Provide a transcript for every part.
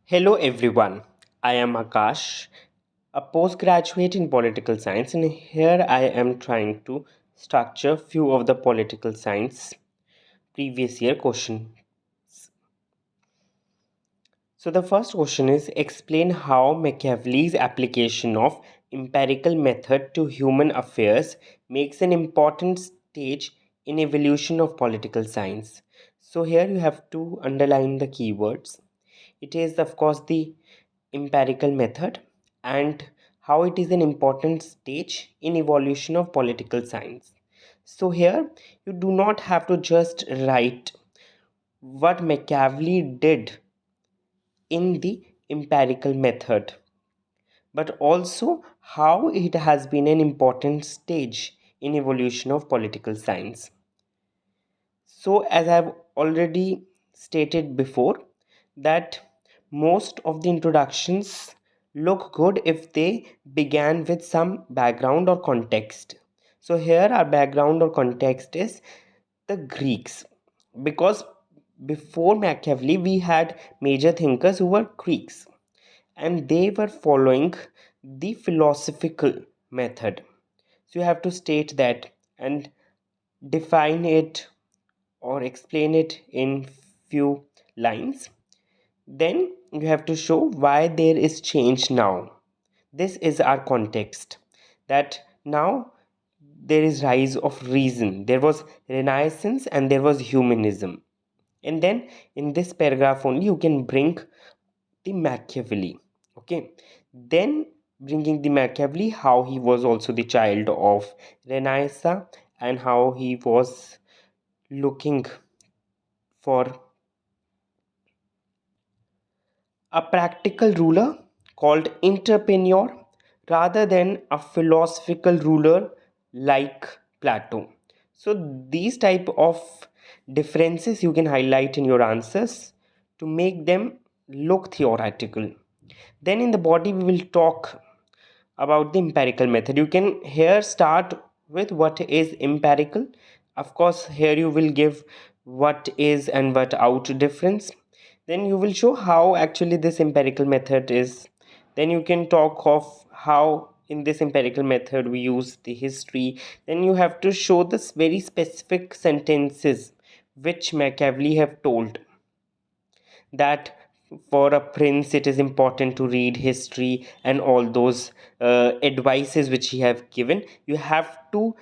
Hello everyone, I am Akash, a postgraduate in political science, and here I am trying to structure few of the political science previous year questions. So the first question is explain how Machiavelli's application of empirical method to human affairs makes an important stage in evolution of political science. So here you have to underline the keywords. It is of course the empirical method and how it is an important stage in evolution of political science. So here you do not have to just write what Machiavelli did in the empirical method, but also how it has been an important stage in evolution of political science. So as I've already stated before, that most of the introductions look good if they began with some background or context. So here our background or context is the Greeks, because before Machiavelli we had major thinkers who were Greeks and they were following the philosophical method. So you have to state that and define it or explain it in few lines. Then you have to show why there is change now. This is our context, that now there is rise of reason, there was renaissance and there was humanism. And then in this paragraph only you can bring the Machiavelli. Okay, then bringing the Machiavelli, how he was also the child of Renaissance and how he was looking for a practical ruler called entrepreneur rather than a philosophical ruler like Plato. So these type of differences you can highlight in your answers to make them look theoretical. Then in the body we will talk about the empirical method. You can here start with what is empirical. Of course here you will give what is and what out difference. Then you will show how actually this empirical method is. Then you can talk of how in this empirical method we use the history. Then you have to show this very specific sentences which Machiavelli have told, that for a prince it is important to read history and all those advices which he have given. You have to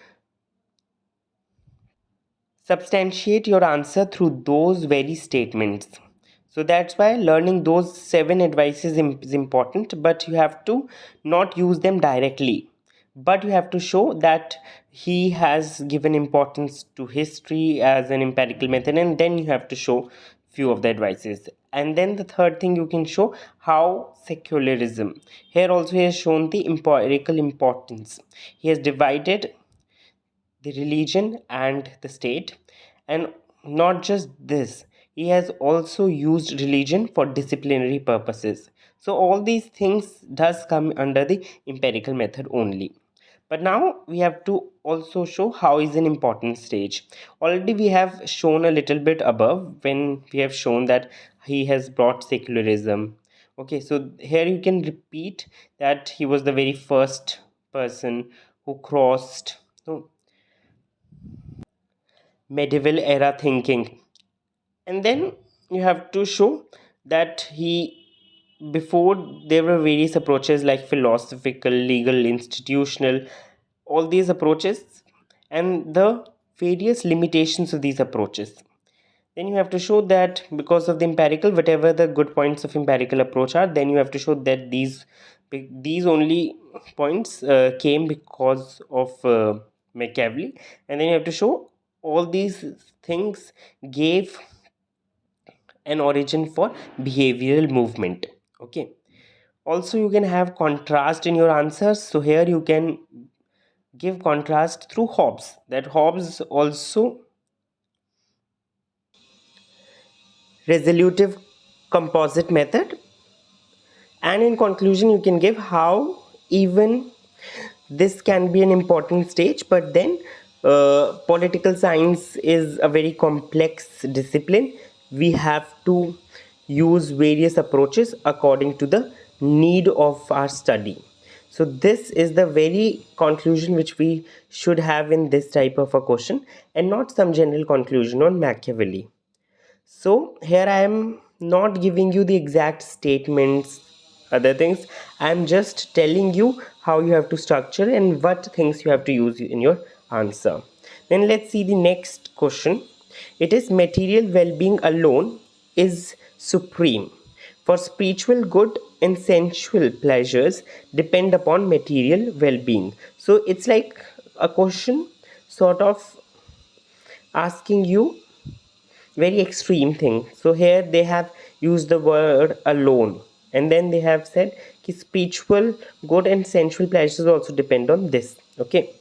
substantiate your answer through those very statements. So that's why learning those seven advices is important, but you have to not use them directly, but you have to show that he has given importance to history as an empirical method, and then you have to show few of the advices. And then the third thing you can show how secularism, here also he has shown the empirical importance. He has divided the religion and the state, and not just this, he has also used religion for disciplinary purposes. So all these things does come under the empirical method only. But now we have to also show how is an important stage. Already we have shown a little bit above when we have shown that he has brought secularism. Okay, so here you can repeat that he was the very first person who crossed, no, medieval era thinking. And then you have to show that he, before there were various approaches like philosophical, legal, institutional, all these approaches and the various limitations of these approaches. Then you have to show that because of the empirical, whatever the good points of empirical approach are, then you have to show that these only points came because of Machiavelli. And then you have to show all these things gave an origin for behavioral movement. Okay, also you can have contrast in your answers. So here you can give contrast through Hobbes, that Hobbes also resolutive composite method. And in conclusion you can give how even this can be an important stage, but then political science is a very complex discipline. We have to use various approaches according to the need of our study. So this is the very conclusion which we should have in this type of a question, and not some general conclusion on Machiavelli. So here I am not giving you the exact statements, other things. I am just telling you how you have to structure and what things you have to use in your answer. Then let's see the next question. It is material well-being alone is supreme. For spiritual good and sensual pleasures depend upon material well-being. So it's like a question sort of asking you very extreme thing. So here they have used the word alone, and then they have said ki spiritual good and sensual pleasures also depend on this. Okay,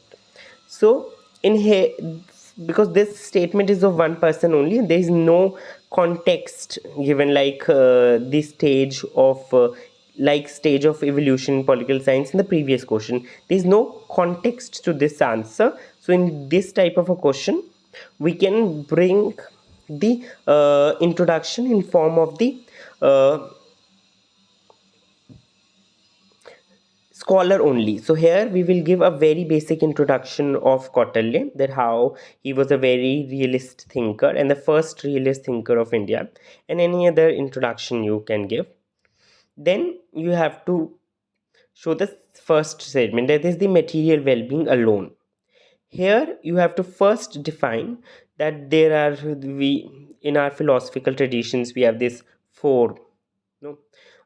so in here, because this statement is of one person only, there is no context given, like the stage of stage of evolution in political science in the previous question. There is no context to this answer. So in this type of a question, we can bring the introduction in form of the uh, scholar only. So here we will give a very basic introduction of Kautilya, that how he was a very realist thinker and the first realist thinker of India, and any other introduction you can give. Then you have to show the first statement, that is the material well-being alone. Here you have to first define that there are, we in our philosophical traditions we have this four, no,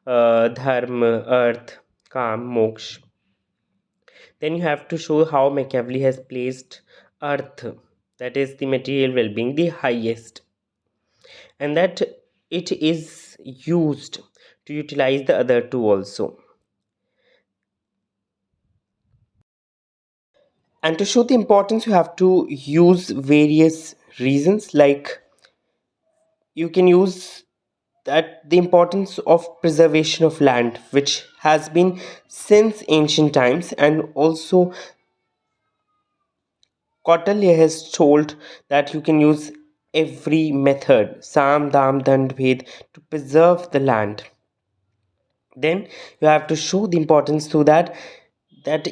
dharma, earth, kam, moksha. Then you have to show how Machiavelli has placed earth, that is the material well-being, the highest, and that it is used to utilize the other two also. And to show the importance, you have to use various reasons, like you can use that the importance of preservation of land, which has been since ancient times, and also Kautilya has told that you can use every method, Sam, Dam, Dand, Ved, to preserve the land. Then you have to show the importance to that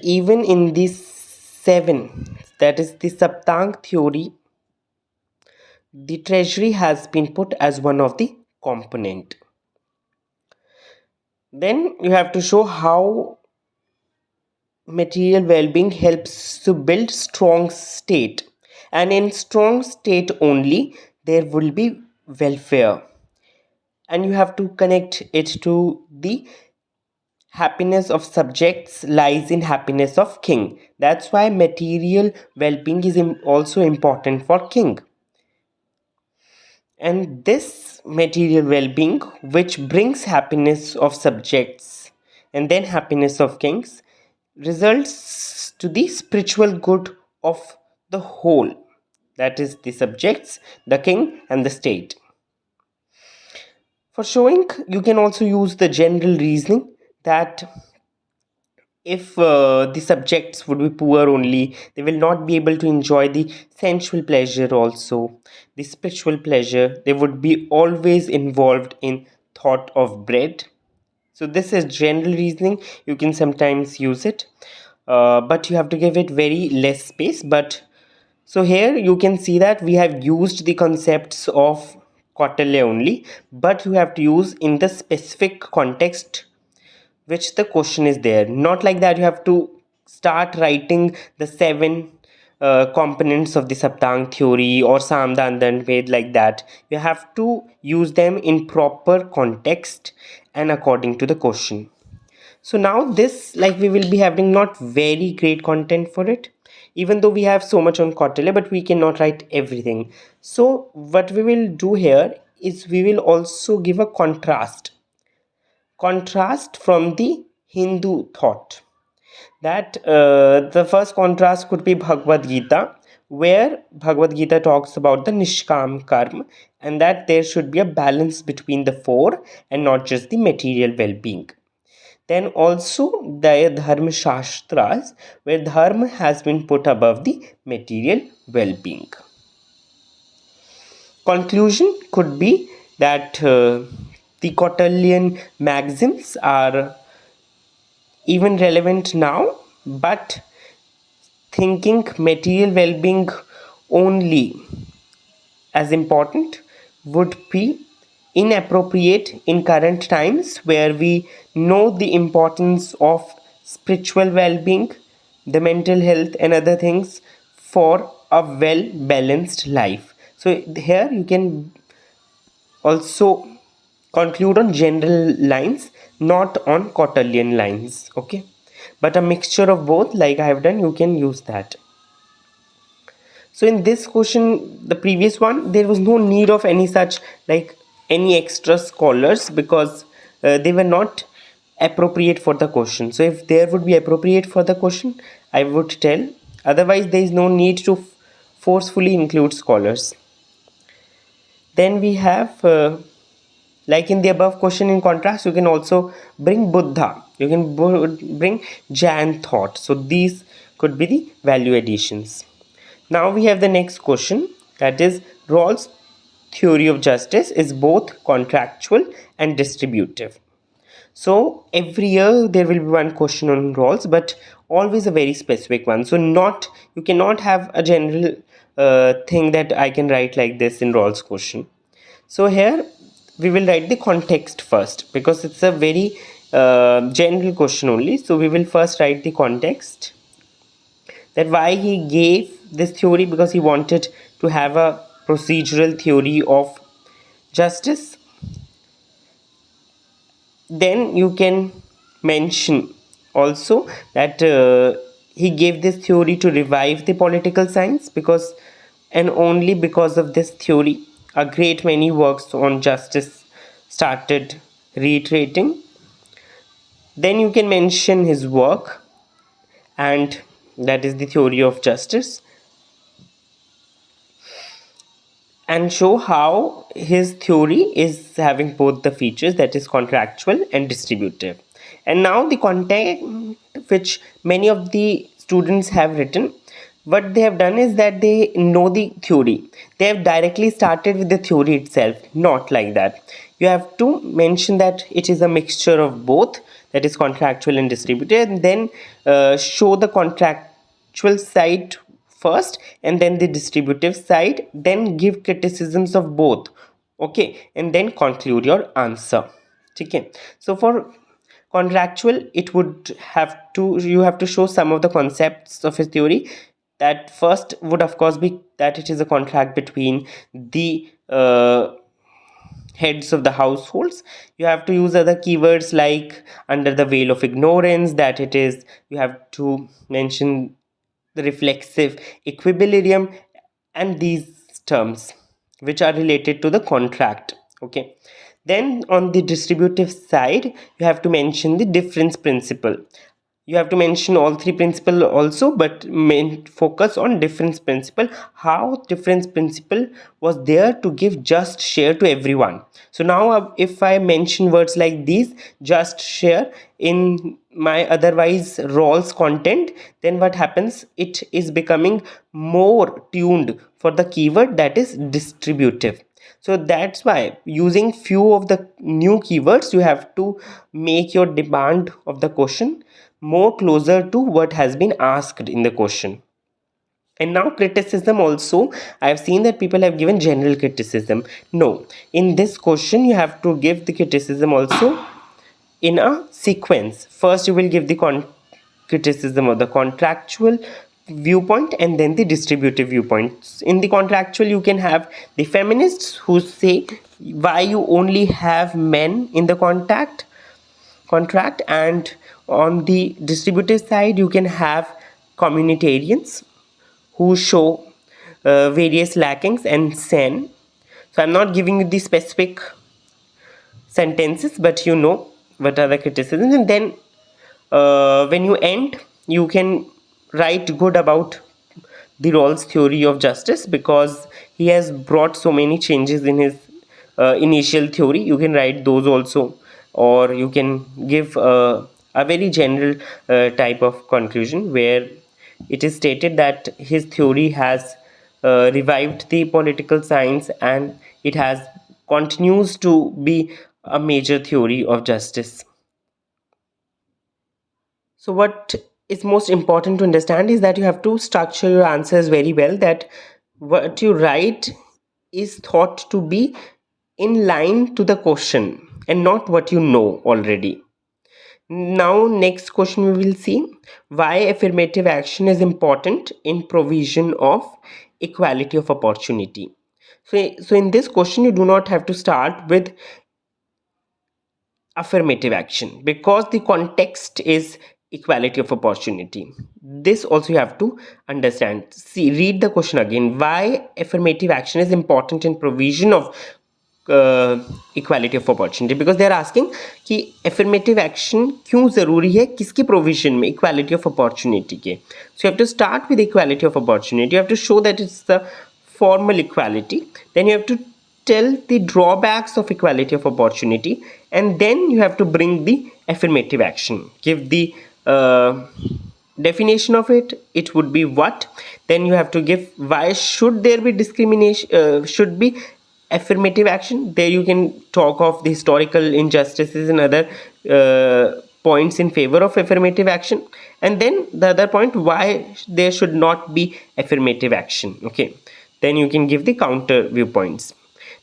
even in these seven, that is the Saptang theory, the treasury has been put as one of the component. Then you have to show how material well-being helps to build strong state, and in strong state only there will be welfare, and you have to connect it to the happiness of subjects lies in happiness of king. That's why material well-being is also important for king. And this material well-being, which brings happiness of subjects and then happiness of kings, results to the spiritual good of the whole, that is the subjects, the king and the state. For showing, you can also use the general reasoning that if the subjects would be poor only, they will not be able to enjoy the sensual pleasure also, the spiritual pleasure. They would be always involved in thought of bread. So this is general reasoning. You can sometimes use it, but you have to give it very less space. But so here you can see that we have used the concepts of Kautilya only, but you have to use in the specific context which the question is there. Not like that you have to start writing the seven components of the Saptang theory or Samdandan Ved like that. You have to use them in proper context and according to the question. So now this, like, we will be having not very great content for it, even though we have so much on Kautilya, but we cannot write everything. So what we will do here is we will also give a contrast from the Hindu thought. That the first contrast could be Bhagavad Gita, where Bhagavad Gita talks about the Nishkam Karma, and that there should be a balance between the four and not just the material well being. Then also the Dharma Shastras, where Dharma has been put above the material well being. Conclusion could be that the Cotterlian maxims are even relevant now, but thinking material well-being only as important would be inappropriate in current times where we know the importance of spiritual well-being, the mental health and other things for a well balanced life. So here you can also conclude on general lines, not on quaternion lines, okay, but a mixture of both like I have done, you can use that. So in this question, the previous one, there was no need of any such like any extra scholars because they were not appropriate for the question. So if there would be appropriate for the question, I would tell. Otherwise, there is no need to forcefully include scholars. Then we have like in the above question, in contrast, you can also bring Buddha. You can bring Jain thought. So these could be the value additions. Now we have the next question, that is Rawls' theory of justice is both contractual and distributive. So every year there will be one question on Rawls, but always a very specific one. So not, you cannot have a general thing that I can write like this in Rawls question. So here we will write the context first because it's a very general question only. So we will first write the context, that why he gave this theory, because he wanted to have a procedural theory of justice. Then you can mention also that he gave this theory to revive the political science, because and only because of this theory a great many works on justice started reiterating. Then you can mention his work, and that is the theory of justice, and show how his theory is having both the features, that is contractual and distributive. And now the content which many of the students have written, what they have done is that they know the theory, they have directly started with the theory itself. Not like that, you have to mention that it is a mixture of both, that is contractual and distributive, and then show the contractual side first and then the distributive side, then give criticisms of both, okay, and then conclude your answer. Okay, so for contractual, it would have to, you have to show some of the concepts of his theory. That first would of course be that it is a contract between the heads of the households. You have to use other keywords like under the veil of ignorance, that it is, you have to mention the reflexive equilibrium and these terms which are related to the contract, okay. Then on the distributive side, you have to mention the difference principle. You have to mention all three principle also, but main focus on difference principle, how difference principle was there to give just share to everyone. So now if I mention words like these, just share, in my otherwise Rawls content, then what happens, it is becoming more tuned for the keyword that is distributive. So that's why using few of the new keywords, you have to make your demand of the question more closer to what has been asked in the question. And now criticism also, I have seen that people have given general criticism. No, in this question you have to give the criticism also in a sequence. First you will give the criticism of the contractual viewpoint and then the distributive viewpoints. In the contractual, you can have the feminists who say why you only have men in the contract, and on the distributive side you can have communitarians who show various lackings and sen. So I'm not giving you the specific sentences, but you know what are the criticisms. And then when you end, you can write good about the Rawls theory of justice, because he has brought so many changes in his initial theory. You can write those also, or you can give a very general type of conclusion where it is stated that his theory has revived the political science, and it has continues to be a major theory of justice. So, what is most important to understand is that you have to structure your answers very well, that what you write is thought to be in line to the question and not what you know already. Now, next question we will see why affirmative action is important in provision of equality of opportunity. So in this question, you do not have to start with affirmative action because the context is equality of opportunity. This also you have to understand. See, read the question again. Why affirmative action is important in provision of equality of opportunity, because they are asking कि affirmative action क्यों ज़रूरी है किसकी provision में, equality of opportunity के. So you have to start with equality of opportunity. You have to show that it's the formal equality, then you have to tell the drawbacks of equality of opportunity, and then you have to bring the affirmative action, give the definition of it. It would be what, then you have to give why should there be discrimination, should be affirmative action. There you can talk of the historical injustices and other points in favor of affirmative action, and then the other point why there should not be affirmative action. Okay, then you can give the counter viewpoints.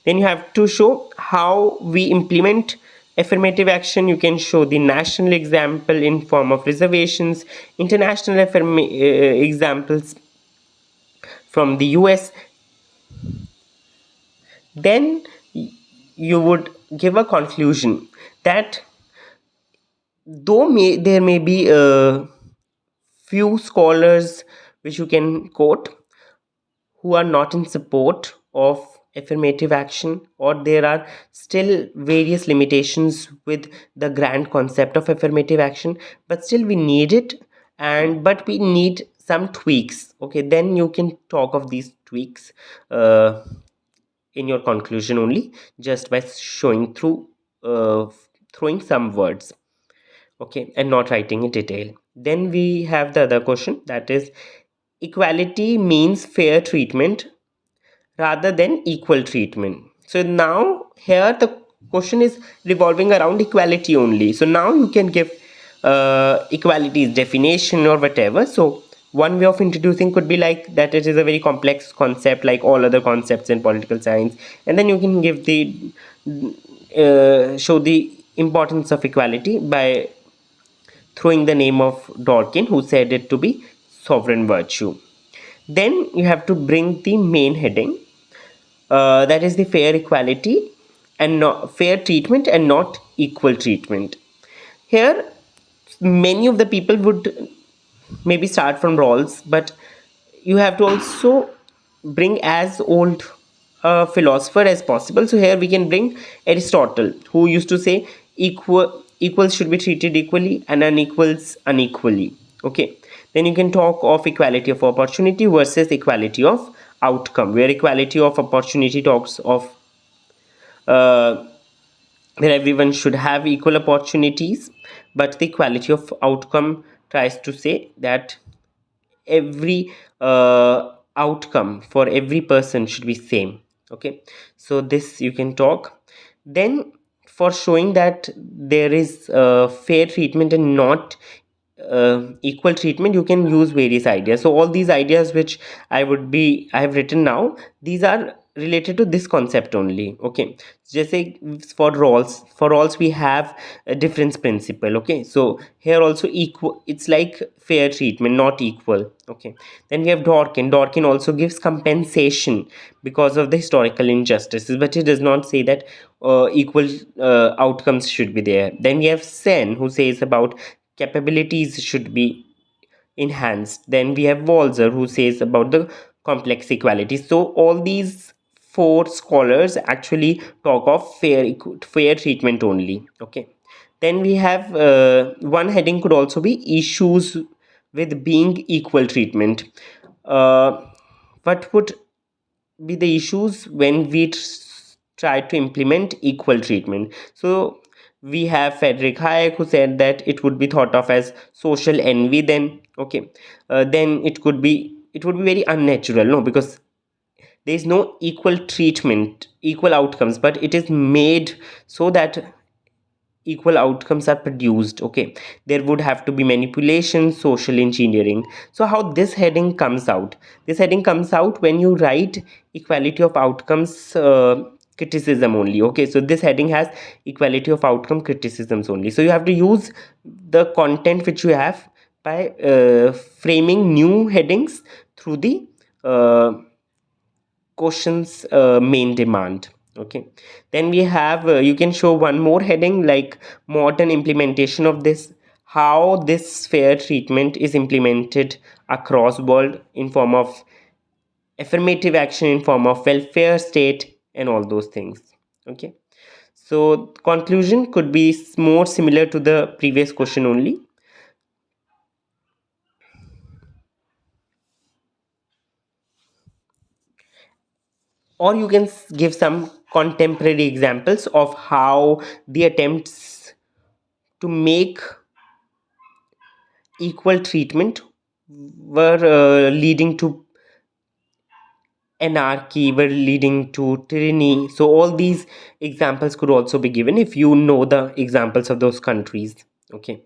Then you have to show how we implement affirmative action. You can show the national example in form of reservations, international examples from the US. Then you would give a conclusion that though there may be a few scholars which you can quote who are not in support of affirmative action, or there are still various limitations with the grand concept of affirmative action, but still we need it, and but we need some tweaks. Okay, then you can talk of these tweaks in your conclusion only, just by showing through throwing some words, okay, and not writing in detail. Then we have the other question, that is equality means fair treatment rather than equal treatment. So now here the question is revolving around equality only. So now you can give equality's definition or whatever. So one way of introducing could be like that it is a very complex concept like all other concepts in political science, and then you can give the show the importance of equality by throwing the name of Dworkin, who said it to be sovereign virtue. Then you have to bring the main heading, that is the fair equality and not fair treatment and not equal treatment. Here many of the people would maybe start from Rawls, but you have to also bring as old a philosopher as possible. So here we can bring Aristotle, who used to say equals should be treated equally and unequals unequally. Okay, then you can talk of equality of opportunity versus equality of outcome, where equality of opportunity talks of uh, where everyone should have equal opportunities, but the equality of outcome tries to say that every outcome for every person should be same. Okay, so this you can talk. Then for showing that there is fair treatment and not equal treatment, you can use various ideas. So all these ideas which I have written now, these are related to this concept only. Okay, जैसे for roles we have a difference principle. Okay, so here also equal, it's like fair treatment not equal. Okay, then we have Dworkin also gives compensation because of the historical injustices, but it does not say that equal outcomes should be there. Then we have Sen, who says about capabilities should be enhanced. Then we have Walzer, who says about the complex equality. So all these four scholars actually talk of fair treatment only. Okay, then we have one heading could also be issues with being equal treatment. What would be the issues when we try to implement equal treatment? So we have Frederick Hayek, who said that it would be thought of as social envy. Then okay, then it would be very unnatural, no, because there is no equal treatment, equal outcomes, but it is made so that equal outcomes are produced. Okay, there would have to be manipulation, social engineering. So how this heading comes out? This heading comes out when you write equality of outcomes criticism only. Okay, so this heading has equality of outcome criticisms only. So you have to use the content which you have by framing new headings through the questions main demand. Okay, then we have you can show one more heading like modern implementation of this, how this fair treatment is implemented across world in form of affirmative action, in form of welfare state, and all those things. Okay, so conclusion could be more similar to the previous question only. Or you can give some contemporary examples of how the attempts to make equal treatment were leading to anarchy, were leading to tyranny. So all these examples could also be given if you know the examples of those countries. Okay,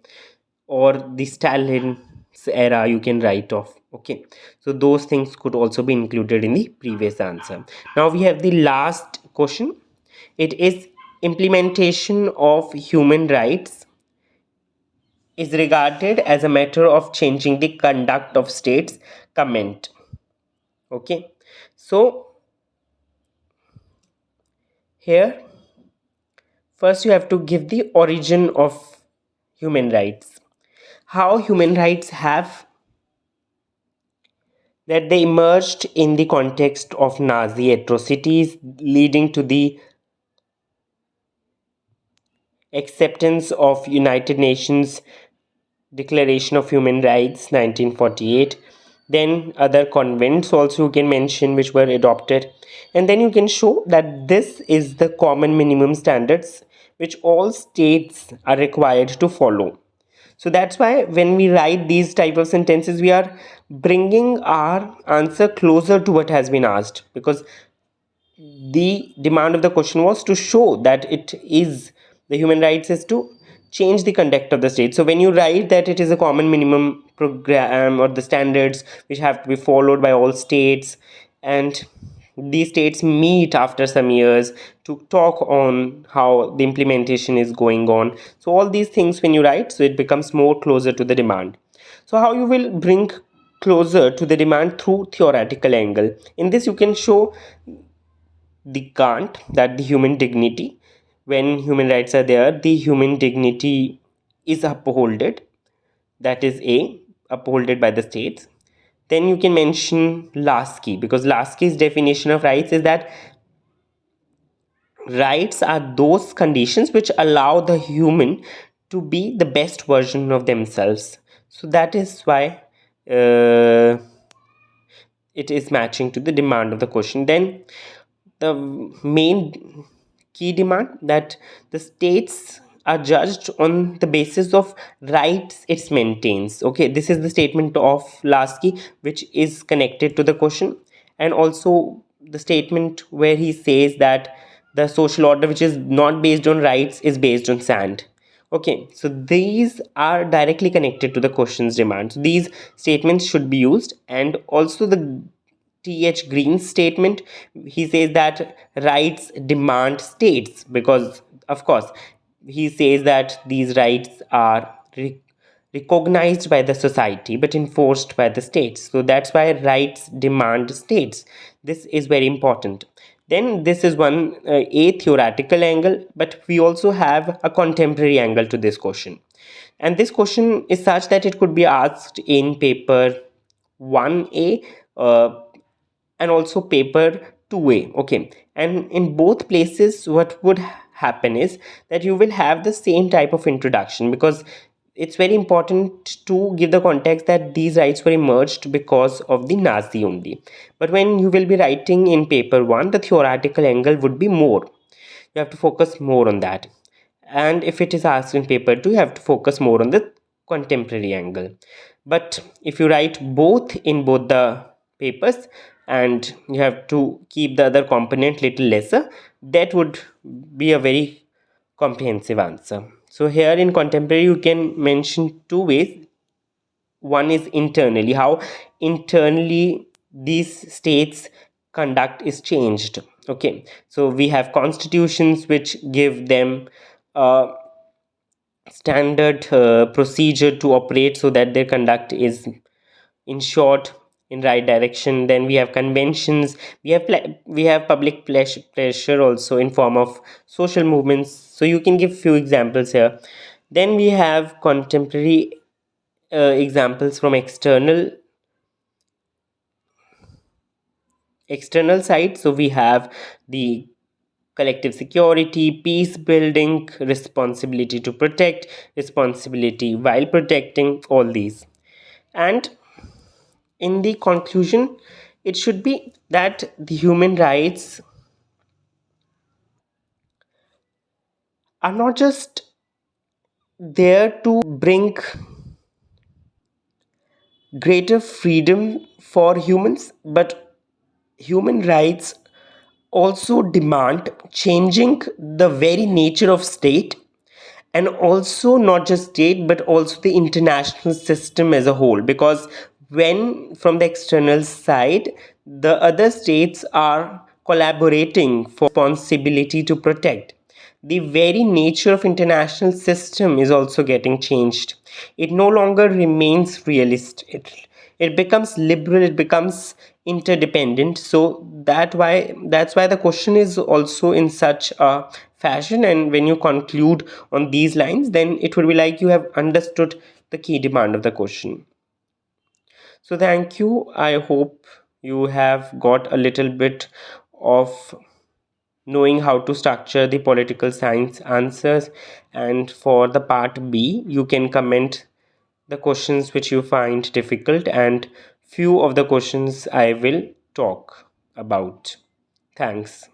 or the Stalin's era you can write off. Okay, so those things could also be included in the previous answer. Now we have the last question. It is implementation of human rights is regarded as a matter of changing the conduct of states. Comment. Okay, so here first you have to give the origin of human rights, how human rights have that they emerged in the context of Nazi atrocities leading to the acceptance of United Nations Declaration of Human Rights 1948. Then other convents also you can mention which were adopted, and then you can show that this is the common minimum standards which all states are required to follow. So that's why when we write these type of sentences we are bringing our answer closer to what has been asked, because the demand of the question was to show that it is the human rights is to change the conduct of the state. So when you write that it is a common minimum program or the standards which have to be followed by all states, and these states meet after some years to talk on how the implementation is going on. So all these things when you write, so it becomes more closer to the demand. So how you will bring closer to the demand? Through theoretical angle. In this you can show the Kant that the human dignity, when human rights are there, the human dignity is upholded. That is A, upholded by the states. Then you can mention Lasky, because Lasky's definition of rights is that rights are those conditions which allow the human to be the best version of themselves. So that is why uh, it is matching to the demand of the question. Then the main key demand that the states are judged on the basis of rights it maintains. Okay, this is the statement of Lasky which is connected to the question, and also the statement where he says that the social order which is not based on rights is based on sand. Okay, so these are directly connected to the question's demand. So these statements should be used, and also the T.H. Green's statement, he says that rights demand states, because, of course, he says that these rights are recognized by the society but enforced by the states. So that's why rights demand states. This is very important. Then this is one a theoretical angle, but we also have a contemporary angle to this question. And this question is such that it could be asked in paper 1A and also paper 2A. Okay, and in both places what would happen is that you will have the same type of introduction, because it's very important to give the context that these rights were emerged because of the Nazi only. But when you will be writing in paper 1, the theoretical angle would be more. You have to focus more on that. And if it is asked in paper 2, you have to focus more on the contemporary angle. But if you write both in both the papers and you have to keep the other component little lesser, that would be a very comprehensive answer. So here in contemporary you can mention two ways. One is internally, how internally these states conduct is changed. Okay, so we have constitutions which give them a standard procedure to operate so that their conduct is, in short, in right direction. Then we have conventions, we have public pressure also in form of social movements. So you can give few examples here. Then we have contemporary examples from external side. So we have the collective security, peace building, responsibility to protect, responsibility while protecting, all these. And in the conclusion, it should be that the human rights are not just there to bring greater freedom for humans, but human rights also demand changing the very nature of state, and also not just state but also the international system as a whole. Because when from the external side the other states are collaborating for responsibility to protect, the very nature of international system is also getting changed. It no longer remains realist. It becomes liberal, it becomes interdependent. So that's why the question is also in such a fashion. And when you conclude on these lines, then it will be like you have understood the key demand of the question. So thank you. I hope you have got a little bit of knowing how to structure the political science answers. And for the part B, you can comment the questions which you find difficult, and few of the questions I will talk about. Thanks.